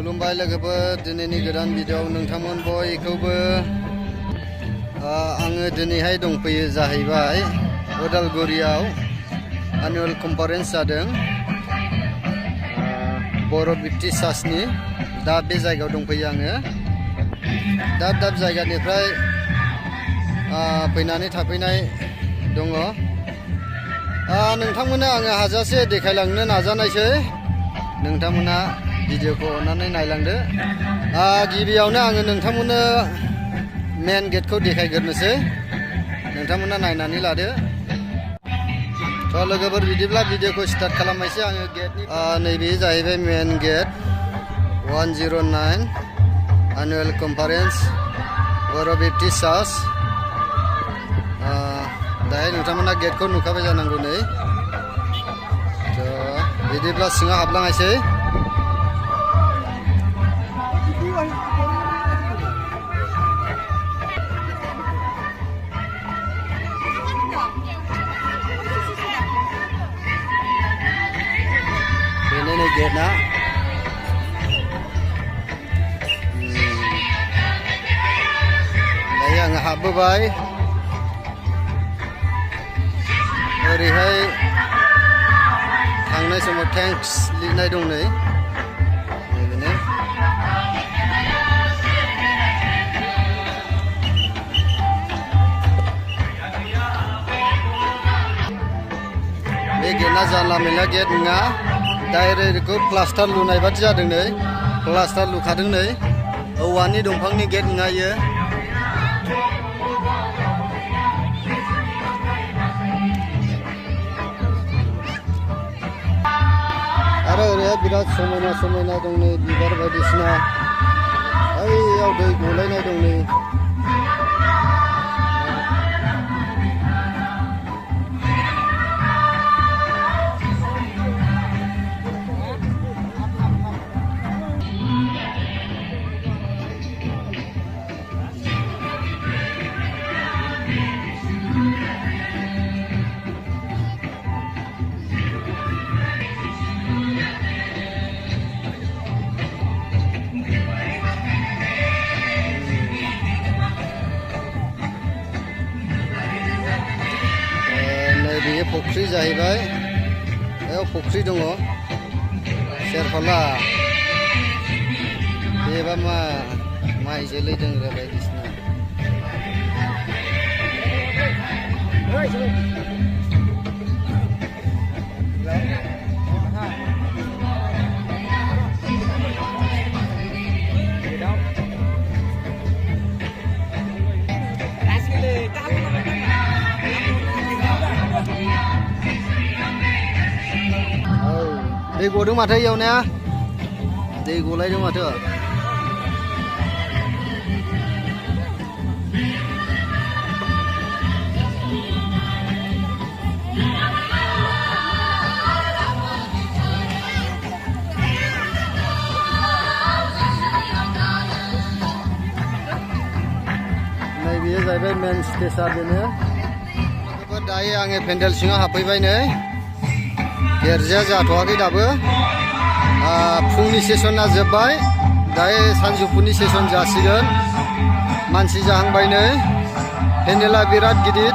खुलुमबाय लोगोफोर दिनैनि गोदान भिडिअ नोंथांमोन बयखौबो आङो दिनैहाय दंफैयो जाहैबाय उदालगुरियाव एनुअल कन्फारेन्स जादों बर' बिप्ति सासनि दा बे जायगायाव दंफैयो आङो दाब दाब जायगानिफ्राय फैनानै थाफैनाय दङ नोंथांमोननो आङो हाजासे देखायलांनो नाजानायसै नोंथांमोना भिडिअखौ अन्नानै नायलांदो गिबियावनो आङो नोंथांमोननो मेन गेटखौ देखायग्रोनोसै नोंथांमोना नायनानै लादो थ' लोगोफोर बिदिब्ला भिडिअखौ स्टार्ट खालामनायसै आङो गेटनि नैबे जाहैबाय मेन गेट 109 एनुअल कन्फारेन्स बर' बिप्ति सास दाहाय नोंथांमोना गेटखौ नुखाबाय जानांगौ नै थ' बिदिब्ला सिङाव हाबलांनायसै बेनो गेटआ दायो आङो हाबबोबाय ओरैहाय थांनाय समाव थेंक्स लिरनाय दं नै बेनो बे गेटआ जानला मेनला गेट नङा डाइरेक्ट बेखौ प्लास्टार लुनाय बादि जादों नै प्लास्टार लुखादों नै औवानि दंफांनि गेट नङा इयो आरो ओरैहाय बिराद समायना समायना दं नै बिबार बायदिसिना ओइयाव दै गलायनाय दं नै बेयो फुख्रि जाहैबाय बेयाव फुख्रि दङ सेरफाला बेबा माइ जोलैदों बायदिसिना दै गदों माथो इयाव ने दै गलायदों माथो नैबेयो जाहैबाय मेन स्टेजआ बेनो दायो आङो पेन्डेल सिङाव हाबफैबाय नै गिर्जाया जाथ'वाखै दाबो फुंनि सेसना जोब्बाय दायो सानजौफुनि सेसन जासिगोन मानसि जाहांबाय नै पेन्डेला बिराद गिदिर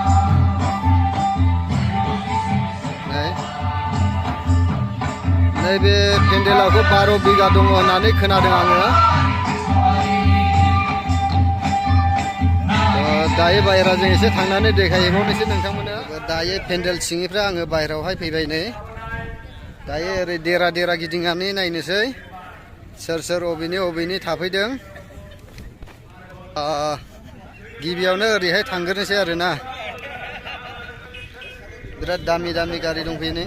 नैबे पेन्डेलाखौ 12 बिगा दङ होननानै खोनादों आङो दायो बाहेराजों एसे थांनानै देखायहैबावनोसै नोंथांमोननो दायो पेन्डेल सिंनिफ्राय आङो बाहेरायावहाय फैबाय नै दायो ओरै देरा देरा गिदिंनानै नायनोसै सोर सोर अबेनि थाफैदों गिबियावनो ओरैहाय थांग्रोनोसै आरोना बिराद दामि दामि गारि दंफैयो नै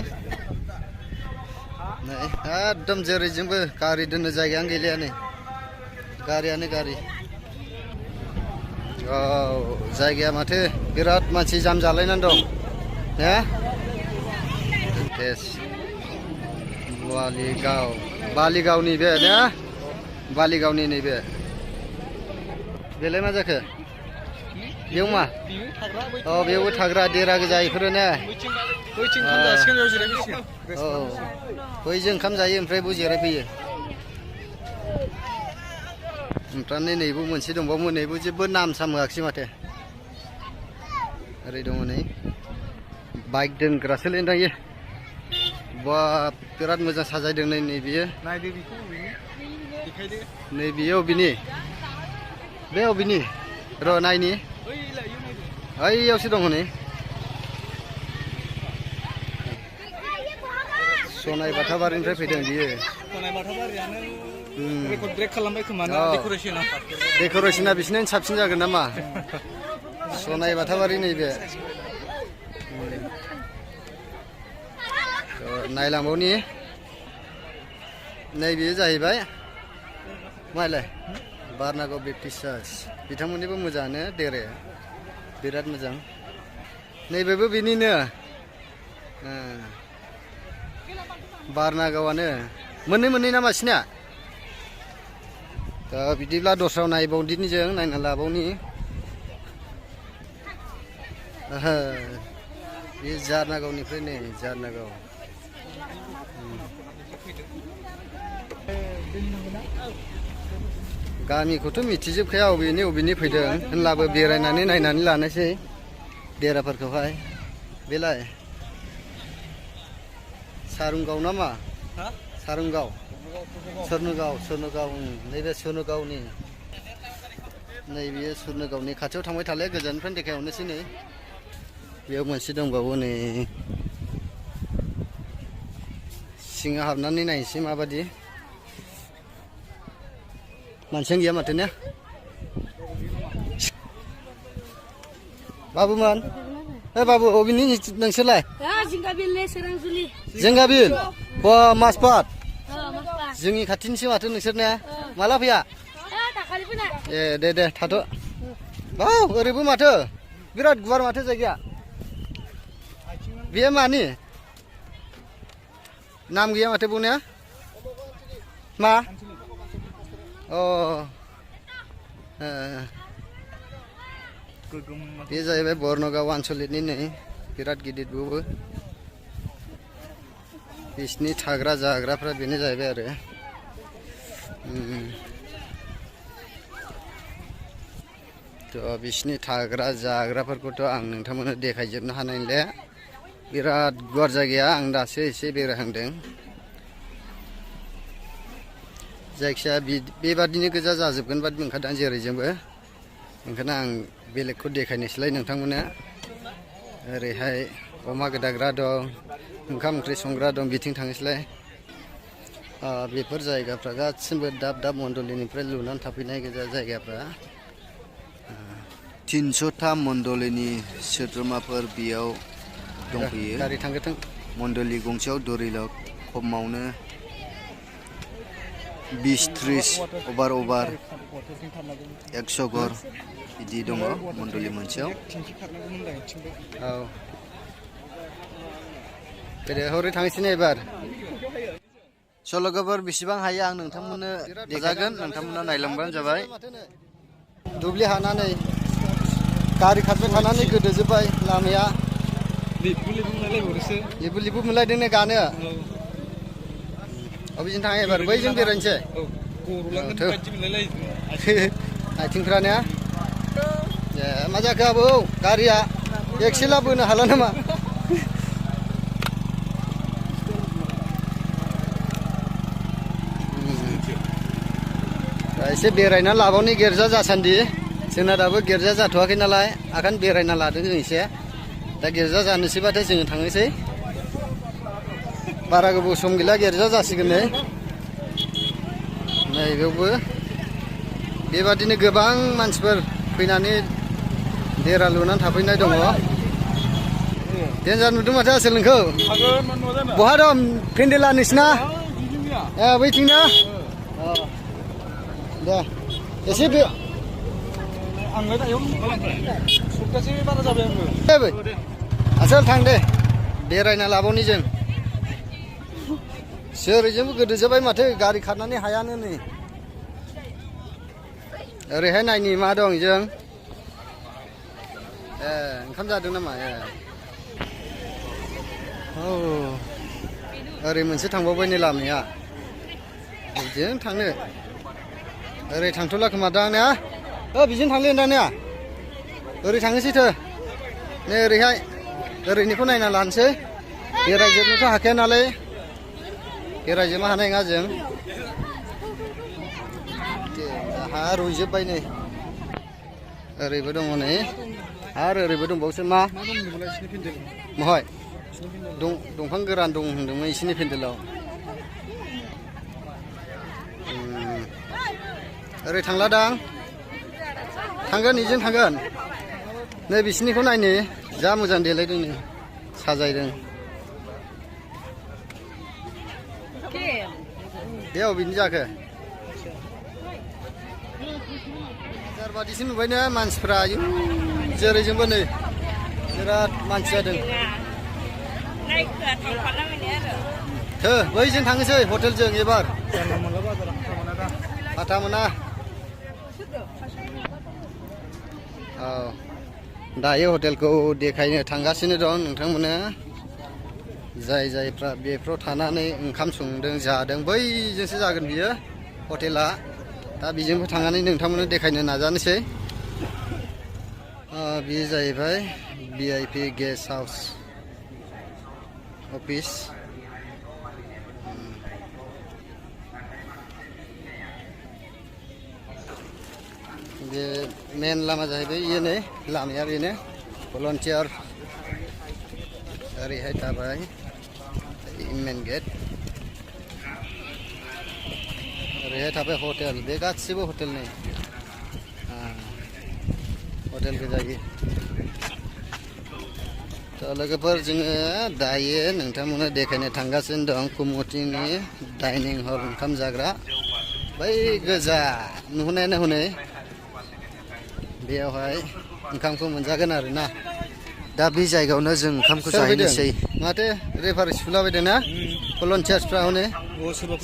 एकदम जेरैजोंबो गारि दोननो जायगायानो गैलिया नै गारियानो गारि जायगाया माथो बिराद मानसि जाम जालायनानै दं ने बालिगावनि बे ने बालिगावनि नैबे बेलाय मा जाखो बेयाव मा बेयावबो थाग्रा देरा गोजा इफोरो ने बैजों ओंखाम जायो ओमफ्राय बे जिरायफैयो ओमफ्राय नैबो मोनसे दंबावो नैबो जेबो नाम साम होआखिसै माथो ओरै दङ नै बाइक दोनग्रासोलै दायो बा बिराद मोजां साजायदों नै बियो नायदो बेखौ देखायदो नै बियो अबेनि बे अबेनि र' नायनि ओइयावसो दङ नै सनाय बाथाबारिनिफ्राय फैदों बियो सनाय बाथाबारियानो रेकर्ड ब्रेक खालामबाय खोमा ना डेक'रेसना डेक'रेसना बिसिना साबसिन जागोन नामा सनाय बाथाबारि नैबे नायलांबावनि नैबेयो जाहैबाय मालाय बारनागाव बेप्टिस्ट चार्च बिथांमोननिबो मोजाङानो देराया बिराद मोजां नैबेबो बेनिनो बारनागावानो मोननै नामा सिना दा बिदिब्ला दस्रायाव नायबावदिनि जों नायना लाबावनि बे जारनागावनिफ्राय नै जारनागाव गामिखौथ' मिथिजोबखाया अबेनि फैदों होनब्लाबो बेरायनानै नायनानै लानोसै देराफोरखौहाय बेलाय सारुंगाव नामा सारुंगाव सोरनोगाव नैबे सोरनोगावनि नैबे सोरनोगावनि खाथियाव थांबाय थाले गोजाननिफ्रायनो देखायहरनोसै नै बेयाव मोनसे दंबावो नै सिङाव हाबनानै नायनोसै माबादि मानसियानो गैया माथो ने बाबुमोन बाबु अबेनि नोंसोरलाय जोंगाबिल माजबाद जोंनि खाथिनिसो माथो नोंसोरनिया माला फैया ए दे थाथ' औ ओरैबो माथो बिराद गुवार माथो जायगाया बेयो मानि नाम गैया माथो बुंनाया मा बे जाहैबाय बर्नगाव आनसलिकनि नै बिराद गिदिर बेबो बिसिनि थाग्रा जाग्राफ्रा बेनो जाहैबाय आरो थ' बिसिनि थाग्रा जाग्राफोरखौथ' आं नोंथांमोननो देखायजोबनो हानाय नंला बिराद गुवार जायगाया आं दासो एसे बेरायहांदों जायखिजाया बेबादिनो गोजा जाजोबगोन बादि मोनखादों जेरैजोंबो ओंखायनो आं बेलेगखौ देखायनोसैलाय नोंथांमोननो ओरैहाय अमा गोदाग्रा दं ओंखाम ओंख्रि संग्रा दं बिथिं थांनोसैलाय बेफोर जायगाफ्रा गासिबो दाब मण्डलिनिफ्राय लुनानै थाफैनाय गोजा जायगाफ्रा 300था मण्डलिनि सोद्रोमाफोर बेयाव दंफैयो गारि थांगोन मण्डलि गंसेयाव दरिलक खमावनो 20-30 अभार 100 घर बिदि दङ मण्डलि मोनसेयाव औ हरै थांसैना एबार सल'गाफोर बेसेबां हायो आं नोंथांमोननो देखायगोन नोंथांमोना नायलांबानो जाबाय दुब्लि हानानै गारि खारबाय थानानै गोदोजोब्बाय लामाया लिबु मोनलायदों ने गानो अबेजों थाङा एबार बैजों बेरायनोसै आथिंफ्रा ने मा जाखो आबौ गारिया एक्सेला बोनो हाला नामा एसे बेरायना लाबावनि गिर्जा जासान्दि जोंना दाबो गिर्जा जाथ'वाखै नालाय ओंखायनो बेरायना लादों जों एसे दा गिर्जा जानोसैबाथाय जोङो थांनोसै बारा गोबाव सम गैला गिर्जा जासिगोन नै बेयावबो बेबादिनो गोबां मानसिफोर फैनानै देरा लुनानै थाफैनाय दङ देन्जार नुदों माथो आसोल नोंखौ बहा दं पेन्देला नोंसिना बैथिंना दे एसे बे आसोल थां दे बेरायना लाबावनि जों सोरजोंबो गोदोजोब्बाय माथो गारि खारनानै हायानो नै ओरैहाय नायनि मा दं जों ओंखाम जादों नामा ओरै मोनसे थांबावबाय नै लामाया बिदिजों थांनो ओरै थांथ'ला खोमा दां ने बिजों थांलै दां ने ओरै थांनोसैथो नै ओरैहाय ओरैनिखौ नायना लानोसै बेरायजोबनोथ' हाखाया नालाय बेरायजोबनो हानाय नङा जों हा रुइजोब्बाय नै ओरैबो दङ नै आरो ओरैबो दंबावोसो मा महाय दंफां गोरान दं होनदोंमोन इसोरनि पेन्देलाव ओरै थांला दां थांगोन इजों थांगोन नै बिसिनिखौ नायनो जा मोजां देलायदों नै साजायदों दे अबेनि जाखो बाजार बादिसो नुबायनो मानसिफ्रा जेरैजोंबो नै बिराद मानसि जादों बैजों थांनोसै हटेलजों एबार फाथा मोना औ दायो हटेलखौ देखायनो थांगासिनो दं नोंथांमोननो जाय जायफ्रा बेफ्राव थानानै ओंखाम संदों जादों बैजोंसो जागोन बियो हटेला दा बेजोंबो थांनानै नोंथांमोननो देखायनो नाजानोसै बेयो जाहैबाय VIP गेस्ट हाउस अफिस बे मेन लामा जाहैबाय इयो नै लामाया बेनो भलन्टियार ओरैहाय थाबाय मेन गेट ओरैहाय थाबाय हटेल बे गासिबो हटेल नै हटेल गोजायो थ' लोगोफोर जोङो दायो नोंथांमोननो देखायनो थांगासिनो दं कुमुटिनि डाइनिं हल ओंखाम जाग्रा बै गोजा नुहुरनायानो हनै बेयावहाय ओंखामखौ मोनजागोन आरोना दा बे जायगायावनो जों ओंखामखौ जाहैनोसै माथो रेफारि सुलाबायदों ना भलन्टियार्सफ्रा हनै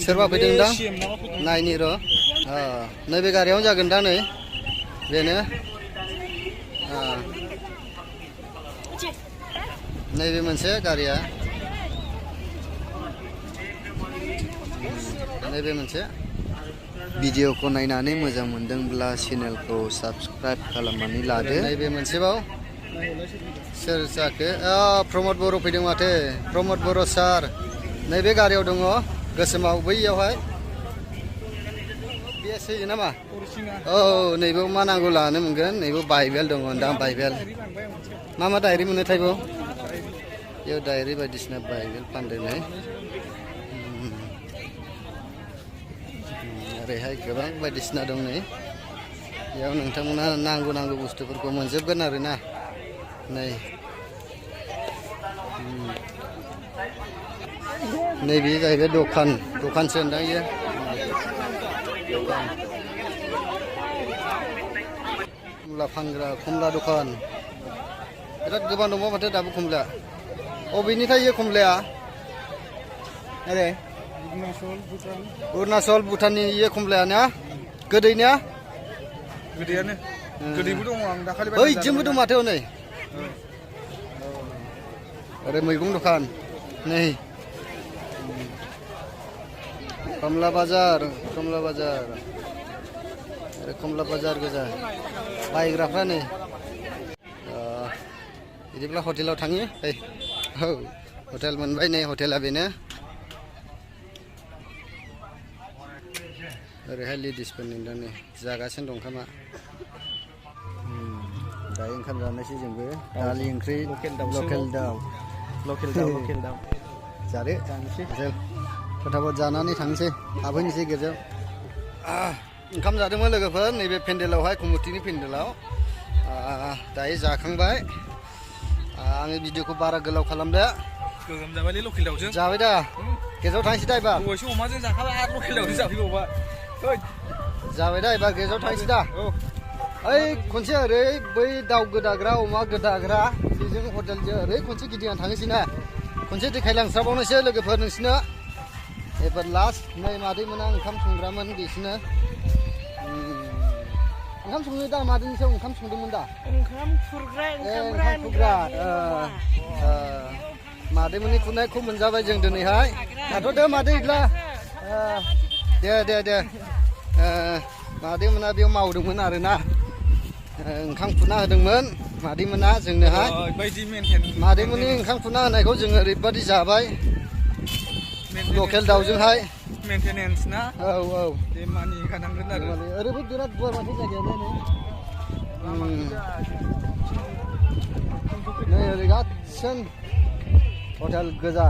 सोरबा फैदों दां नायनि र' नैबे गारियावनो जागोन दा नै बेनो नैबे मोनसे गारिया नैबे मोनसे भिडिअखौ नायनानै मोजां मोनदोंब्ला चेनेलखौ साबस्क्राइब खालामनानै लादो नैबे मोनसेबाव सोर जाखो प्रमद बर' फैदों माथो प्रमद बर' सार नैबे गारियाव दङ गोसोमाव बैयावहाय बे सैयो नामा औ नैबेयाव मा नांगौ लानो मोनगोन नैबेयाव बाइबेल दङ दा बाइबेल मा डायरि मोनो थायबो बेयाव डायरि बायदिसिना बाइबेल फानदों ओरैहाय गोबां बायदिसिना दं नै बेयाव नोंथांमोना नांगौ बुस्थुफोरखौ मोनजोबगोन आरोना नै नैबे जाहैबाय दखानसो होनदां इयो खमला फानग्रा खमला दखान बिराद गोबां दङ माथो दाबो खमला अबेनिथाय इयो खमलाया ओरै अरुणाचल भुटाननि इयो खमलाया ना गोदैना गोदैयानो गोदैबो दङ आं दाखालि बैजोंबो दं माथो नै ओरै मैगं दखान नै कमला बाजार ओरै कमला बाजार गोजा बायग्राफ्रा नै बिदिब्ला हटेलाव थाङो औ हटेल मोनबाय नै हटेला बेनो ओरैहाय लेडिसफोरनि दा नै जागासिनो दं ओंखामा दायो ओंखाम जानोसै जोंबो दालि ओंख्रि लकेल दाउ जादो जानोसै फटाफट जानानै थांनोसै हाबहैनोसै गिर्जायाव ओंखाम जादोंमोन लोगोफोर नैबे पेन्डेलावहाय कुमुटिनि पेन्डेलाव दायो जाखांबाय आङो भिडिअखौ बारा गोलाव खालामदो गोगोम जाबायलै लकेल दाउजों जाबाय दा गेजेराव थांसै दा एबार दहायसो अमाजों जाखाबाय आरो लकेल दाउजों जाफैबावबाय जाबाय दा एबार गेजेराव थांसै दा ओइ खनसे ओरै बै दाउ गोदाग्रा अमा गोदाग्रा बेजों हटेलजों ओरै खनसे गिदिंना थांनोसै ना खनसे देखायलांस्राबावनोसै लोगोफोर नोंसिनो एबार लास्ट नै मादै मोना ओंखाम संग्रामोन बिसोरनो ओंखाम संनो दा मादैनि सायाव ओंखाम संदोंमोन दा ओंखाम खुरग्रा मादैमोननि खुरनायखौ मोनजाबाय जों दिनैहाय थाथ'दो मादै बिदिब्ला दे मादैमोना बेयाव मावदोंमोन आरोना ओंखाम खुना होदोंमोन मादैमोना जोंनोहाय बायदि मेनटेन मादैमोननि ओंखाम खुना होनायखौ जोङो ओरैबादि जाबाय लकेल दाउजोंहाय मेनटेनेन्स ना औ औ बे मानिखानांगोन आरो ओरैबो बिराद गुवार माथो जायगायानो नै ओरै गासिन हटेल गोजा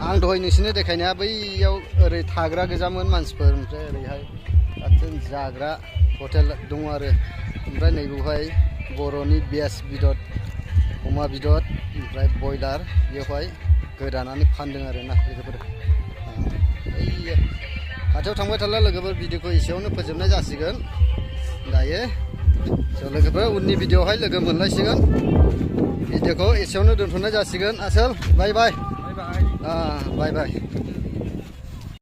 आं दहाय नोंसोरनो देखायनाया बैयाव ओरै थाग्रा गोजामोन मानसिफोर ओमफ्राय ओरैहाय गासिन जाग्रा हटेल दङ आरो ओमफ्राय नैबेवहाय बर'नि बेस बिदर अमा बिदर ओमफ्राय बयलार बेवहाय गोदानानै फानदों आरोना लोगोफोर खाथियाव थांबाय थाला लोगोफोर भिडिअखौ एसेयावनो फोजोबनाय जासिगोन दायो स' लोगोफोर उननि भिडिअआवहाय लोगो मोनलायसिगोन भिडिअखौ एसेयावनो दोनथ'नाय जासिगोन आसोल बाय बाय बाय बाय बाय बाय